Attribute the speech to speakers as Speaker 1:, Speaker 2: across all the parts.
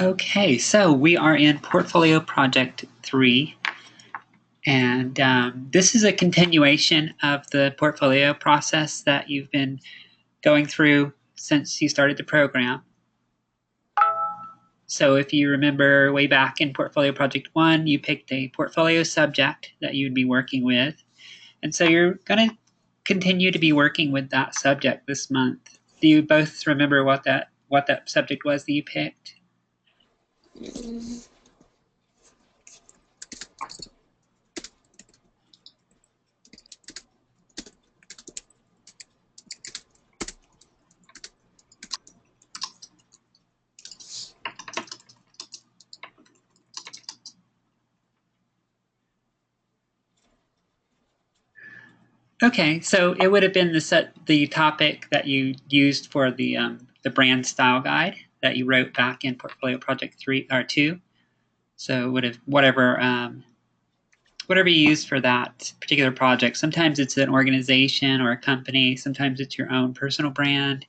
Speaker 1: Okay, so we are in Portfolio Project 3, and this is a continuation of the portfolio process that you've been going through since you started the program. So if you remember way back in Portfolio Project 1, you picked a portfolio subject that you'd be working with, and so you're going to continue to be working with that subject this month. Do you both remember what that subject was that you picked? Okay, so it would have been the topic that you used for the brand style guide that you wrote back in Portfolio Project 3 or 2. So it would have whatever you used for that particular project. Sometimes it's an organization or a company. Sometimes it's your own personal brand.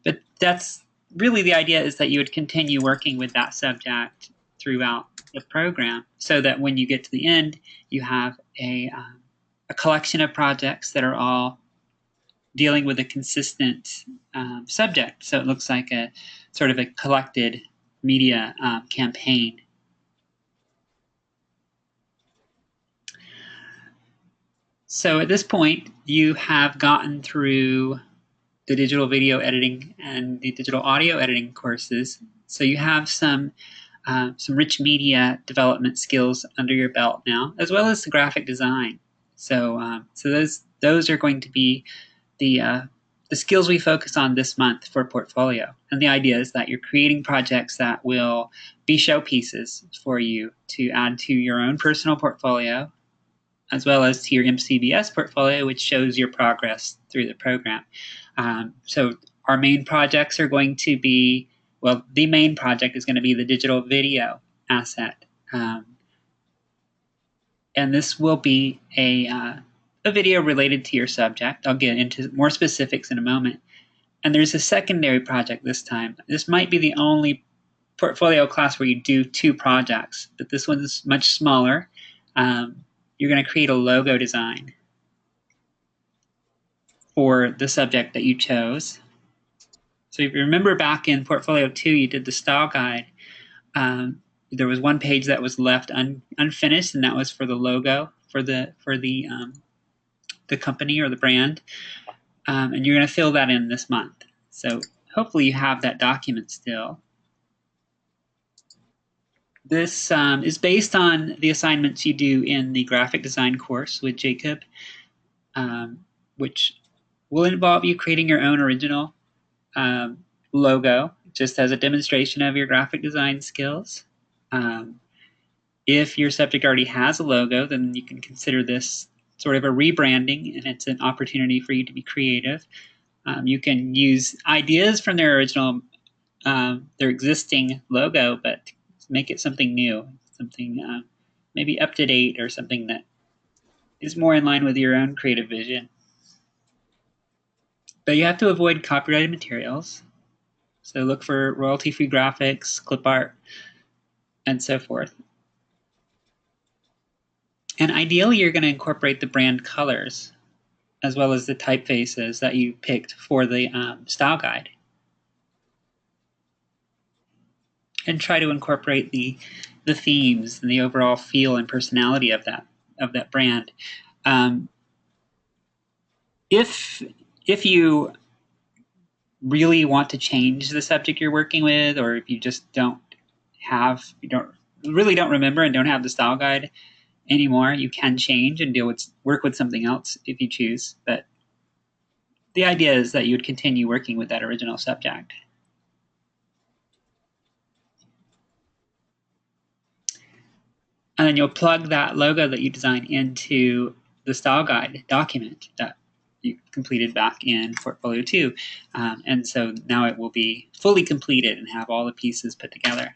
Speaker 1: But that's really the idea, is that you would continue working with that subject throughout the program, so that when you get to the end, you have a collection of projects that are all dealing with a consistent subject. So it looks like a sort of a collected media campaign. So at this point, you have gotten through the digital video editing and the digital audio editing courses. So you have some rich media development skills under your belt now, as well as the graphic design. So those are going to be the skills we focus on this month for portfolio. And the idea is that you're creating projects that will be showpieces for you to add to your own personal portfolio, as well as to your MCBS portfolio, which shows your progress through the program. So our main projects are going to be, well, the main project is going to be the digital video asset. And this will be a video related to your subject. I'll get into more specifics in a moment. And there's a secondary project this time. This might be the only portfolio class where you do 2 projects, but this one's much smaller. You're going to create a logo design for the subject that you chose. So if you remember back in Portfolio 2, you did the style guide. There was one page that was left unfinished, and that was for the logo for the company or the brand. And you're going to fill that in this month. So hopefully you have that document still. This is based on the assignments you do in the graphic design course with Jacob, which will involve you creating your own original logo, just as a demonstration of your graphic design skills. If your subject already has a logo, then you can consider this sort of a rebranding, and it's an opportunity for you to be creative. You can use ideas from their original, their existing logo, but make it something new, something maybe up to date, or something that is more in line with your own creative vision. But you have to avoid copyrighted materials. So look for royalty-free graphics, clip art, and so forth. And ideally, you're going to incorporate the brand colors, as well as the typefaces that you picked for the style guide. And try to incorporate the themes and the overall feel and personality of that brand. If you really want to change the subject you're working with, or if you just really don't remember and don't have the style guide anymore, you can change and work with something else if you choose. But the idea is that you would continue working with that original subject. And then you'll plug that logo that you designed into the style guide document that you completed back in Portfolio 2. And so now it will be fully completed and have all the pieces put together.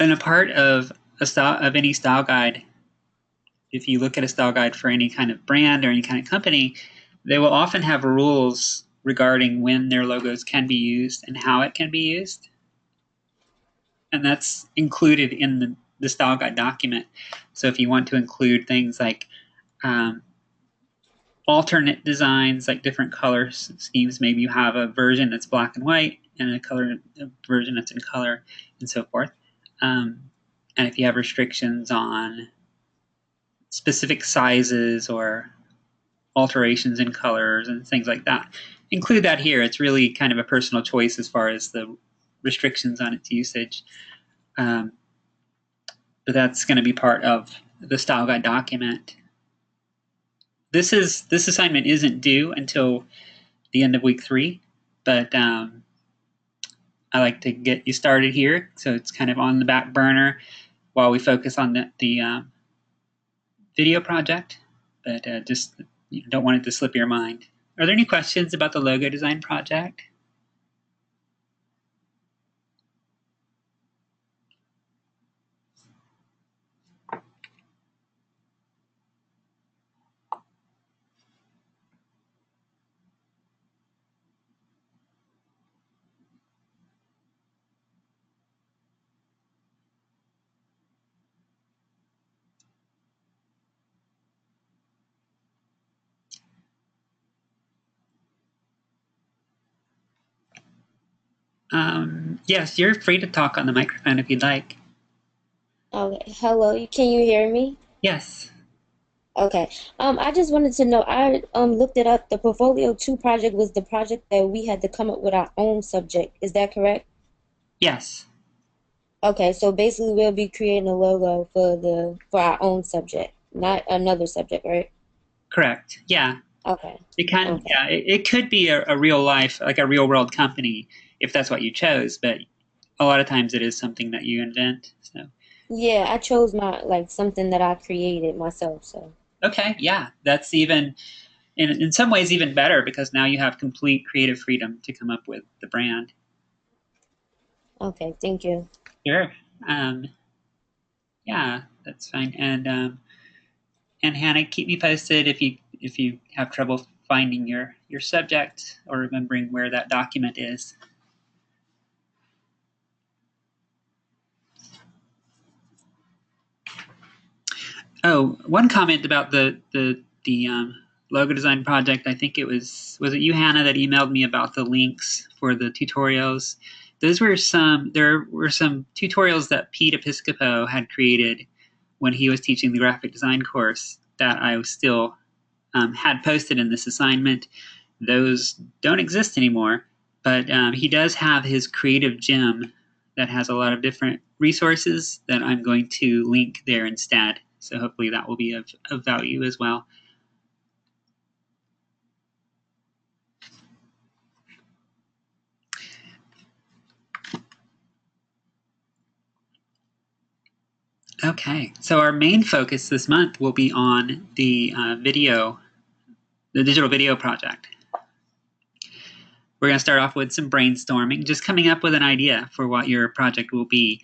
Speaker 1: And a part of any style guide, if you look at a style guide for any kind of brand or any kind of company, they will often have rules regarding when their logos can be used and how it can be used. And that's included in the style guide document. So if you want to include things like alternate designs, like different color schemes, maybe you have a version that's black and white and a version that's in color, and so forth. And if you have restrictions on specific sizes or alterations in colors and things like that, include that here. It's really kind of a personal choice as far as the restrictions on its usage. But that's going to be part of the style guide document. This assignment isn't due until the end of week 3, but I like to get you started here, so it's kind of on the back burner while we focus on the video project, but just you don't want it to slip your mind. Are there any questions about the logo design project? Yes, you're free to talk on the microphone if you'd like.
Speaker 2: Okay, hello. Can you hear me?
Speaker 1: Yes.
Speaker 2: Okay. I just wanted to know. I looked it up. The Portfolio 2 project was the project that we had to come up with our own subject. Is that correct?
Speaker 1: Yes.
Speaker 2: Okay, so basically we'll be creating a logo for our own subject, not another subject, right?
Speaker 1: Correct. Yeah.
Speaker 2: Okay.
Speaker 1: It can.
Speaker 2: Okay.
Speaker 1: Yeah. It could be a real life, like a real world company, if that's what you chose. But a lot of times it is something that you invent. So.
Speaker 2: Yeah, I chose my like something that I created myself, so.
Speaker 1: Okay. Yeah. That's even in some ways even better because now you have complete creative freedom to come up with the brand.
Speaker 2: Okay, thank you.
Speaker 1: Sure. Um, yeah, that's fine. And Hannah, keep me posted if you have trouble finding your subject or remembering where that document is. Oh, one comment about the logo design project. I think it was it you, Hannah, that emailed me about the links for the tutorials. Those were there were some tutorials that Pete Episcopo had created when he was teaching the graphic design course that I still had posted in this assignment. Those don't exist anymore, but he does have his creative gym that has a lot of different resources that I'm going to link there instead. So hopefully that will be of value as well. Okay, so our main focus this month will be on the the digital video project. We're going to start off with some brainstorming, just coming up with an idea for what your project will be.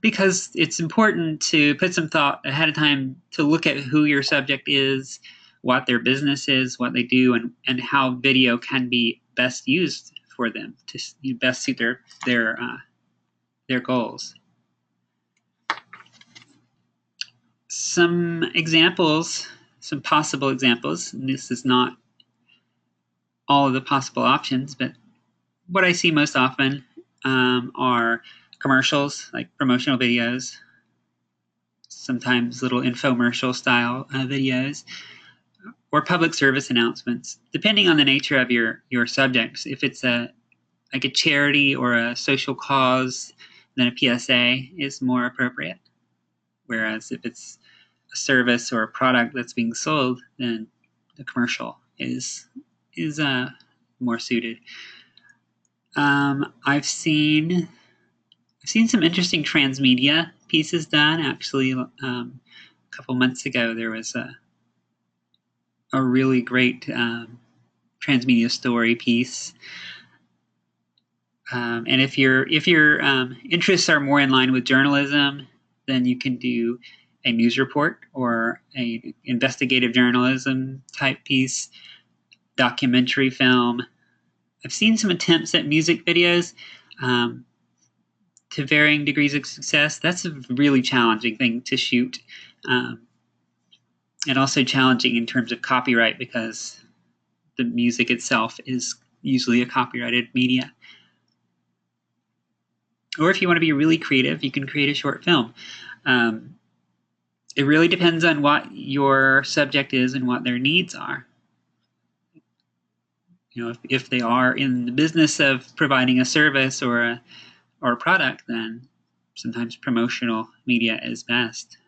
Speaker 1: Because it's important to put some thought ahead of time to look at who your subject is, what their business is, what they do, and how video can be best used for them to best suit their goals. Some examples, some possible examples, and this is not all of the possible options, but what I see most often are commercials, like promotional videos, sometimes little infomercial style videos, or public service announcements, depending on the nature of your subjects. If it's like a charity or a social cause, then a PSA is more appropriate. Whereas if it's a service or a product that's being sold, then the commercial is more suited. I've seen some interesting transmedia pieces done. Actually, a couple months ago, there was a really great transmedia story piece. And if your interests are more in line with journalism, then you can do a news report or a investigative journalism type piece, documentary film. I've seen some attempts at music videos to varying degrees of success. That's a really challenging thing to shoot, and also challenging in terms of copyright because the music itself is usually a copyrighted media. Or if you want to be really creative, you can create a short film. It really depends on what your subject is and what their needs are. If they are in the business of providing a service or a product, then sometimes promotional media is best.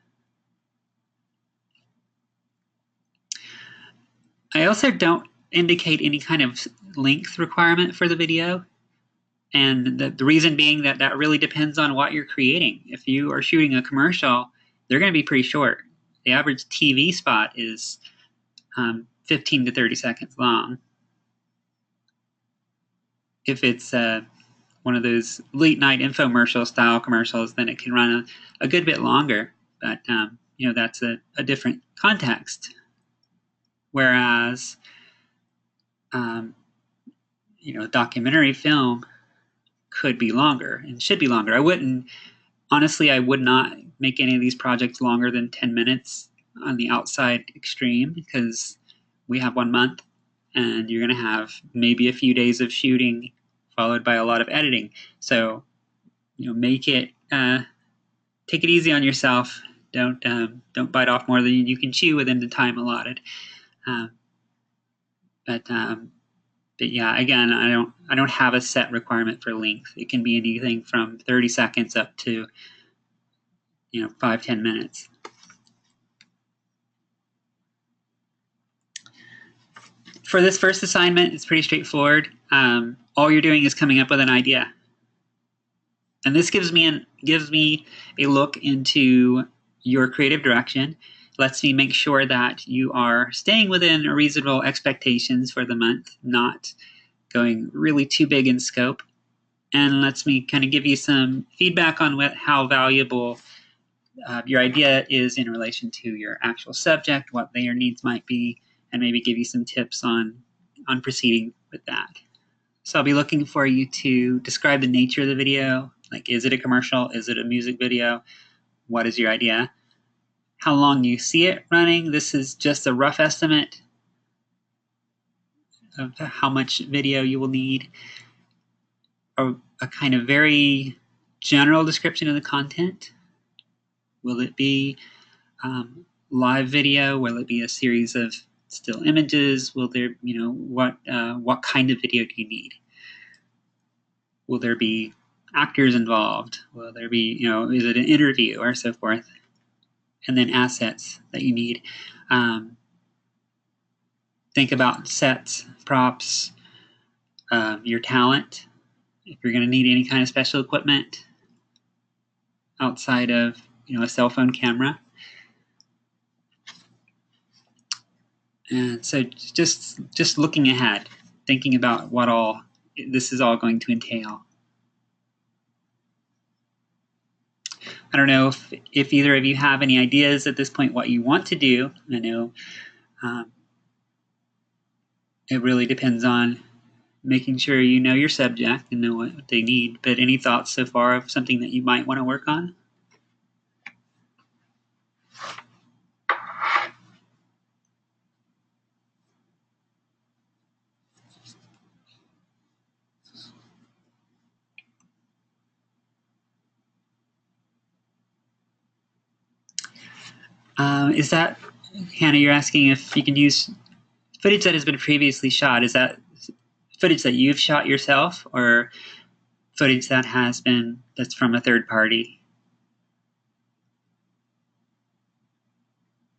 Speaker 1: I also don't indicate any kind of length requirement for the video. And the reason being that really depends on what you're creating. If you are shooting a commercial, they're going to be pretty short. The average TV spot is 15 to 30 seconds long. If it's one of those late night infomercial style commercials, then it can run a good bit longer. But that's a different context. Whereas documentary film could be longer and should be longer. I would not make any of these projects longer than 10 minutes on the outside extreme, because we have 1 month and you're going to have maybe a few days of shooting followed by a lot of editing. So, make it, take it easy on yourself. Don't bite off more than you can chew within the time allotted. But yeah, again, I don't have a set requirement for length. It can be anything from 30 seconds up to 5-10 minutes. For this first assignment, it's pretty straightforward. All you're doing is coming up with an idea, and this gives me a look into your creative direction. Lets me make sure that you are staying within reasonable expectations for the month, not going really too big in scope, and lets me kind of give you some feedback on how valuable your idea is in relation to your actual subject, what their needs might be, and maybe give you some tips on proceeding with that. So I'll be looking for you to describe the nature of the video. Like, is it a commercial? Is it a music video? What is your idea? How long you see it running. This is just a rough estimate of how much video you will need. A kind of very general description of the content. Will it be live video? Will it be a series of still images? Will there, what kind of video do you need? Will there be actors involved? Will there be, is it an interview or so forth? And then assets that you need. Think about sets, props, your talent. If you're going to need any kind of special equipment outside of, a cell phone camera. And so just looking ahead, thinking about what all this is all going to entail. I don't know if either of you have any ideas at this point what you want to do. I know it really depends on making sure you know your subject and know what they need. But any thoughts so far of something that you might want to work on? Is that, Hannah, you're asking if you can use footage that has been previously shot? Is that footage that you've shot yourself, or footage that's from a third party?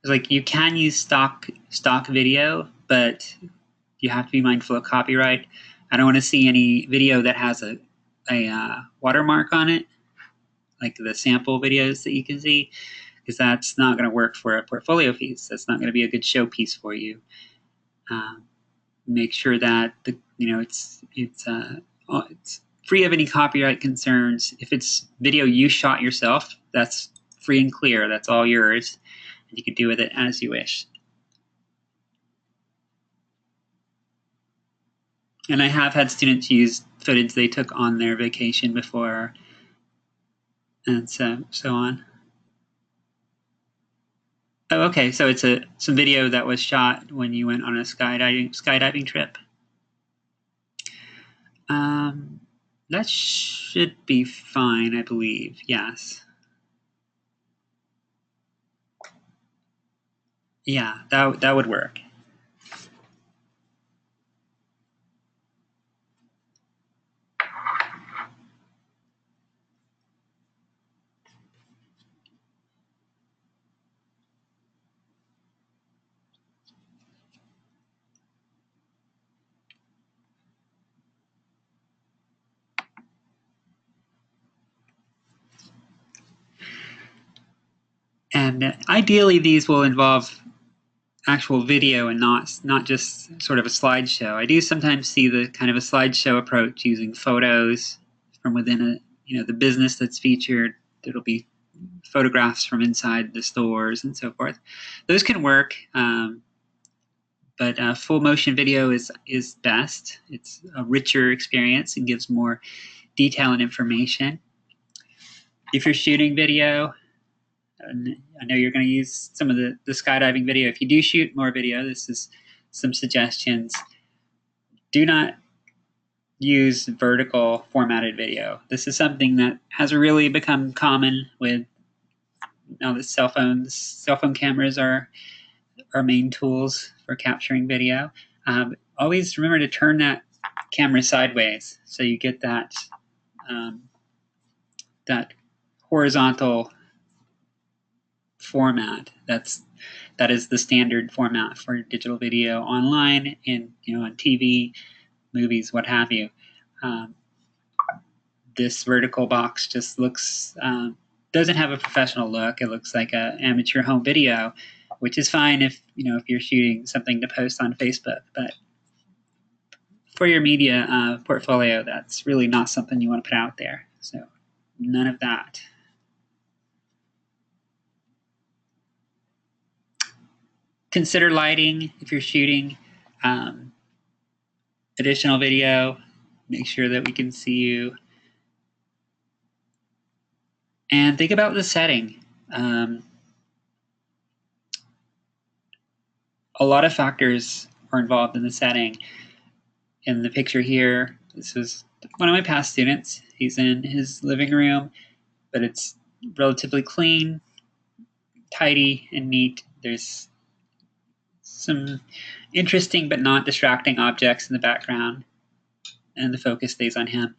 Speaker 1: Like, you can use stock video, but you have to be mindful of copyright. I don't want to see any video that has a watermark on it, like the sample videos that you can see, because that's not going to work for a portfolio piece. That's not going to be a good showpiece for you. Make sure that it's free of any copyright concerns. If it's video you shot yourself, that's free and clear. That's all yours. And you can do with it as you wish. And I have had students use footage they took on their vacation before, and so on. Oh, okay, so it's some video that was shot when you went on a skydiving trip. That should be fine, I believe. Yes. Yeah, that would work. And ideally, these will involve actual video and not just sort of a slideshow. I do sometimes see the kind of a slideshow approach using photos from within the business that's featured. There'll be photographs from inside the stores and so forth. Those can work, but full motion video is best. It's a richer experience and gives more detail and information. If you're shooting video, I know you're going to use some of the skydiving video. If you do shoot more video, this is some suggestions. Do not use vertical formatted video. This is something that has really become common with now that cell phone cameras are our main tools for capturing video. Always remember to turn that camera sideways so you get that that horizontal format. That is the standard format for digital video online and on TV, movies, what have you. This vertical box just looks doesn't have a professional look. It looks like an amateur home video, which is fine if you're shooting something to post on Facebook. But for your media portfolio, that's really not something you want to put out there. So none of that. Consider lighting if you're shooting additional video. Make sure that we can see you. And think about the setting. A lot of factors are involved in the setting. In the picture here, this is one of my past students. He's in his living room, but it's relatively clean, tidy, and neat. There's some interesting but not distracting objects in the background, and the focus stays on him.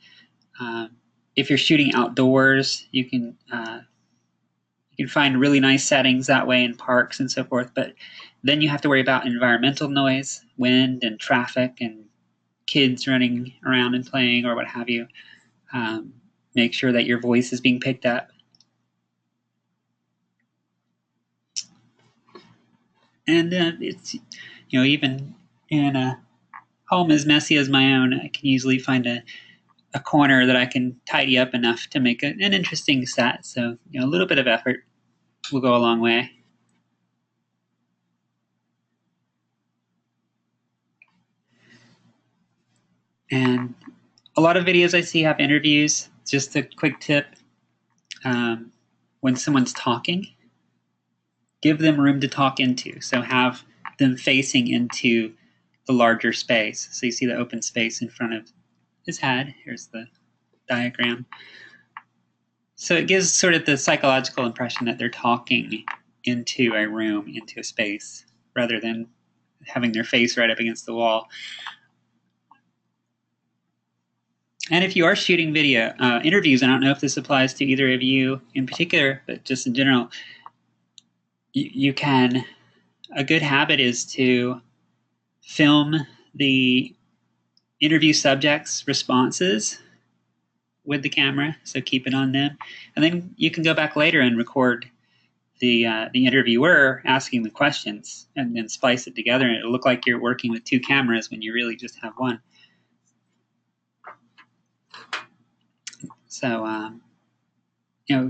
Speaker 1: If you're shooting outdoors, you can find really nice settings that way in parks and so forth, but then you have to worry about environmental noise, wind and traffic and kids running around and playing or what have you. Make sure that your voice is being picked up. And it's, even in a home as messy as my own, I can easily find a corner that I can tidy up enough to make an interesting set. So, a little bit of effort will go a long way. And a lot of videos I see have interviews. Just a quick tip, when someone's talking, give them room to talk into. So have them facing into the larger space. So you see the open space in front of his head. Here's the diagram. So it gives sort of the psychological impression that they're talking into a room, into a space, rather than having their face right up against the wall. And if you are shooting video interviews, I don't know if this applies to either of you in particular, but just in general, you can, a good habit is to film the interview subjects' responses with the camera, so keep it on them. And then you can go back later and record the interviewer asking the questions and then splice it together, and it'll look like you're working with two cameras when you really just have one. So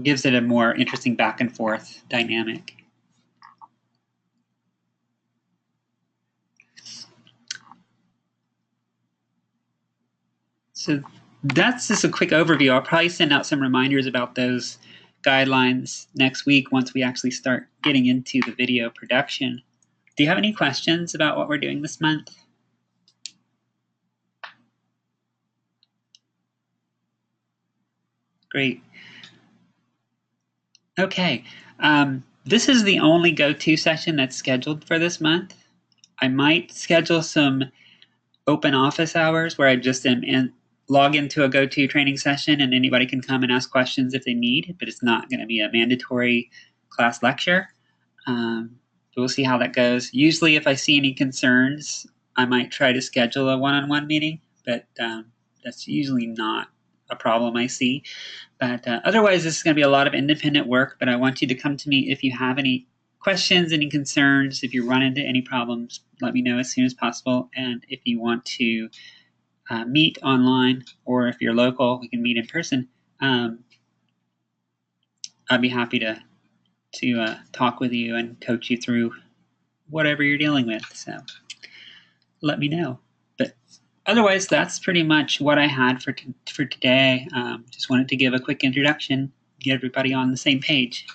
Speaker 1: gives it a more interesting back and forth dynamic. So that's just a quick overview. I'll probably send out some reminders about those guidelines next week once we actually start getting into the video production. Do you have any questions about what we're doing this month? Great. Okay. This is the only go-to session that's scheduled for this month. I might schedule some open office hours where I just log into a go-to training session and anybody can come and ask questions if they need, but it's not going to be a mandatory class lecture. We'll see how that goes. Usually if I see any concerns, I might try to schedule a one-on-one meeting, but that's usually not a problem I see. But otherwise, this is going to be a lot of independent work, but I want you to come to me if you have any questions, any concerns. If you run into any problems, let me know as soon as possible. And if you want to meet online, or if you're local, we can meet in person. I'd be happy to talk with you and coach you through whatever you're dealing with. So let me know. But otherwise, that's pretty much what I had for today. Just wanted to give a quick introduction, get everybody on the same page.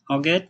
Speaker 1: All good?